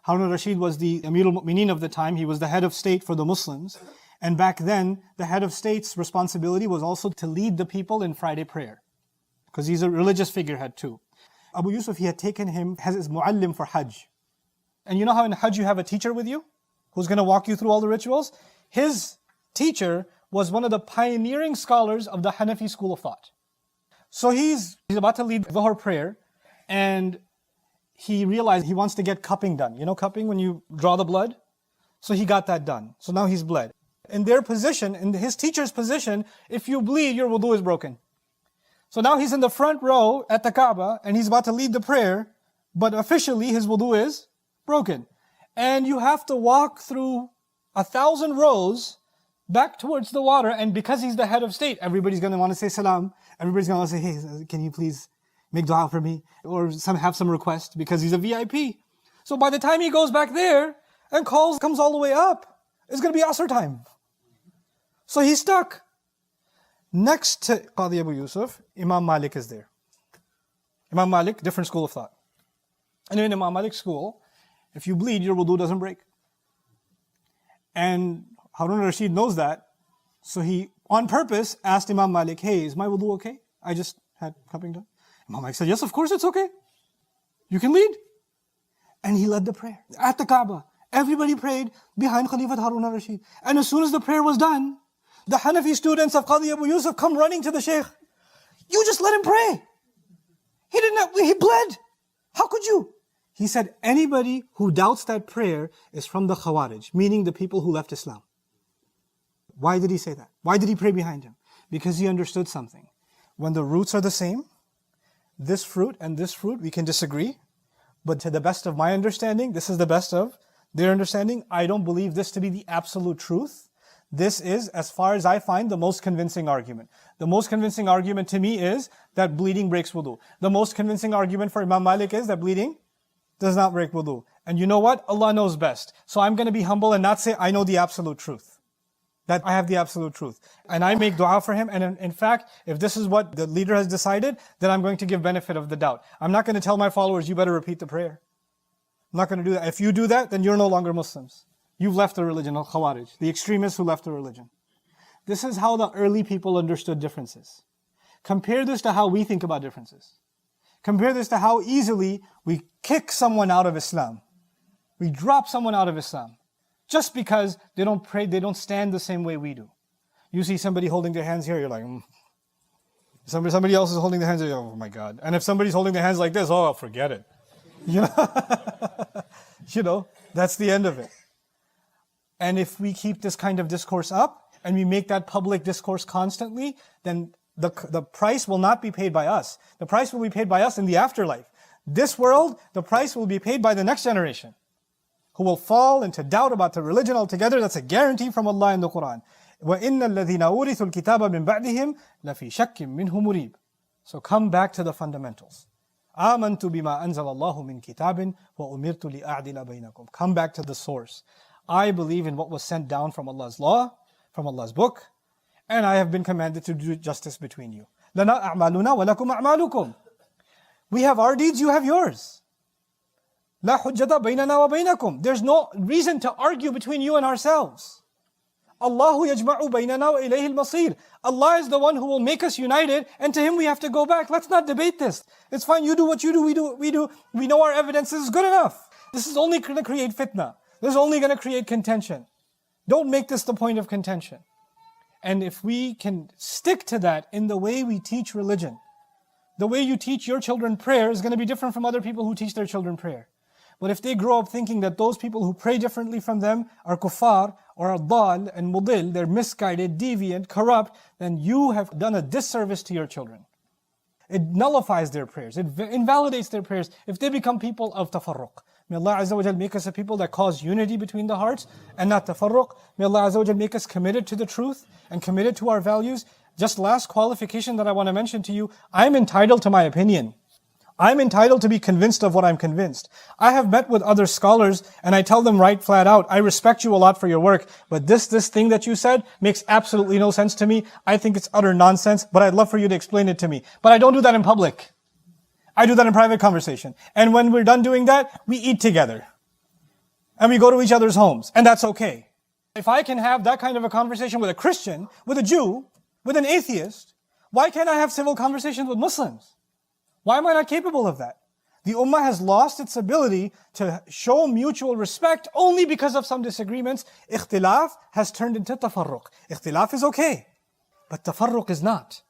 Harun al-Rashid was the Amir al-Mu'mineen of the time. He was the head of state for the Muslims. And back then, the head of state's responsibility was also to lead the people in Friday prayer. Because he's a religious figurehead too. Abu Yusuf, he had taken him as his muallim for Hajj. And you know how in Hajj you have a teacher with you? Who's going to walk you through all the rituals? His teacher was one of the pioneering scholars of the Hanafi school of thought. So he's about to lead Dhuhr prayer, and he realized he wants to get cupping done. You know cupping, when you draw the blood? So he got that done. So now he's bled. In their position, in his teacher's position, if you bleed, your wudu is broken. So now he's in the front row at the Kaaba, and he's about to lead the prayer, but officially his wudu is broken. And you have to walk through 1,000 rows back towards the water, and because he's the head of state, everybody's going to want to say salam. Everybody's going to want to say, hey, can you please make dua for me? Or have some request, because he's a VIP. So by the time he goes back there, and comes all the way up, it's going to be Asr time. So he's stuck. Next to Qadi Abu Yusuf, Imam Malik is there. Imam Malik, different school of thought. And in Imam Malik's school, if you bleed, your wudu doesn't break. And Harun al-Rashid knows that. So he, on purpose, asked Imam Malik, hey, is my wudu okay? I just had cupping done. Imam Malik said, yes, of course it's okay. You can lead. And he led the prayer at the Kaaba. Everybody prayed behind Khalifat Harun al-Rashid. And as soon as the prayer was done, the Hanafi students of Qadi Abu Yusuf come running to the Shaykh. You just let him pray. He bled. How could you? He said, anybody who doubts that prayer is from the Khawarij, meaning the people who left Islam. Why did he say that? Why did he pray behind him? Because he understood something. When the roots are the same, this fruit and this fruit, we can disagree. But to the best of my understanding, this is the best of their understanding. I don't believe this to be the absolute truth. This is, as far as I find, the most convincing argument. The most convincing argument to me is that bleeding breaks wudu. The most convincing argument for Imam Malik is that bleeding does not break wudu. And you know what? Allah knows best. So I'm going to be humble and not say I know the absolute truth. That I have the absolute truth. And I make dua for him. And in fact, if this is what the leader has decided, then I'm going to give benefit of the doubt. I'm not going to tell my followers, you better repeat the prayer. I'm not going to do that. If you do that, then you're no longer Muslims. You've left the religion, al-Khawarij, the extremists who left the religion. This is how the early people understood differences. Compare this to how we think about differences. Compare this to how easily we kick someone out of Islam. We drop someone out of Islam. Just because they don't pray, they don't stand the same way we do. You see somebody holding their hands here, you're like, Somebody else is holding their hands, oh my God. And if somebody's holding their hands like this, oh, forget it. You know, that's the end of it. And if we keep this kind of discourse up, and we make that public discourse constantly, then the price will not be paid by us. The price will be paid by us in the afterlife. This world, the price will be paid by the next generation, who will fall into doubt about the religion altogether. That's a guarantee from Allah in the Quran. وَإِنَّ الَّذِينَ أُورِثُوا الْكِتَابَ مِنْ بَعْدِهِمْ لَفِي شَكٍّ مِّنْهُ مُرِيبٍ. So come back to the fundamentals. آمَنْتُ بِمَا أَنزَلَ اللَّهُ مِنْ كِتَابٍ وَأُمِرْتُ لِأَعْدِلَ بَيْنَكُمْ. Come back to the source. I believe in what was sent down from Allah's law, from Allah's book, and I have been commanded to do justice between you. لَنَا أَعْمَالُنَا وَلَكُمْ أَعْمَالُكُمْ. We have our deeds, you have yours. لَا حُجَّةَ بَيْنَنَا وَبَيْنَكُمْ. There's no reason to argue between you and ourselves. Allahu yajma'u baynana wa ilayhi al-masir. Allah is the one who will make us united, and to Him we have to go back. Let's not debate this. It's fine, you do what you do, we do what we do. We know our evidence is good enough. This is only going to create fitna. This is only going to create contention. Don't make this the point of contention. And if we can stick to that in the way we teach religion, the way you teach your children prayer is going to be different from other people who teach their children prayer. But if they grow up thinking that those people who pray differently from them are kuffar or are dal and mudil, they're misguided, deviant, corrupt, then you have done a disservice to your children. It nullifies their prayers. It invalidates their prayers if they become people of tafarruq. May Allah Azza wa Jal make us a people that cause unity between the hearts and not tafarruq. May Allah Azza wa Jal make us committed to the truth and committed to our values. Just last qualification that I want to mention to you, I'm entitled to my opinion. I'm entitled to be convinced of what I'm convinced. I have met with other scholars and I tell them right flat out, I respect you a lot for your work, but this thing that you said makes absolutely no sense to me. I think it's utter nonsense, but I'd love for you to explain it to me. But I don't do that in public. I do that in private conversation. And when we're done doing that, we eat together. and we go to each other's homes, and that's okay. If I can have that kind of a conversation with a Christian, with a Jew, with an atheist, why can't I have civil conversations with Muslims? Why am I not capable of that? The Ummah has lost its ability to show mutual respect only because of some disagreements. Ikhtilaf has turned into tafarruq. Ikhtilaf is okay, but tafarruq is not.